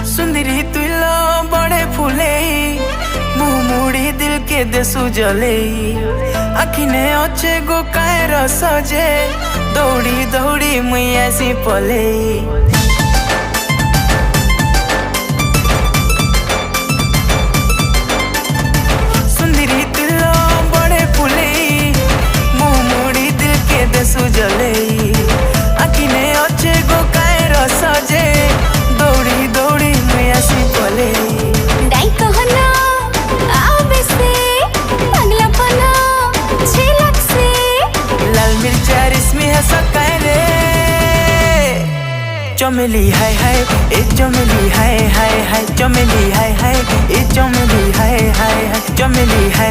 सुंदरी तुलो बड़े फूले मुँह मुड़ी दिल के देसु जले आखिने अच्छे गो कायर सजे दौड़ी दौड़ी मुई ऐसी पले सुंदरी तुलो बड़े फूले मुँह मुड़ी दिल के देसु जले आखिने अच्छे गो कायर सजे दौड़ी दौड़ी मुई ऐसी पले डाई कहना आवे से पगला पना झिलक से लाल मिर्चा रिस्मी है सकाय रे चमेली हाय हाय ए चमेली हाय हाय हाय चमेली हाय हाय ए चमेली हाय हाय हाय चमेली हाय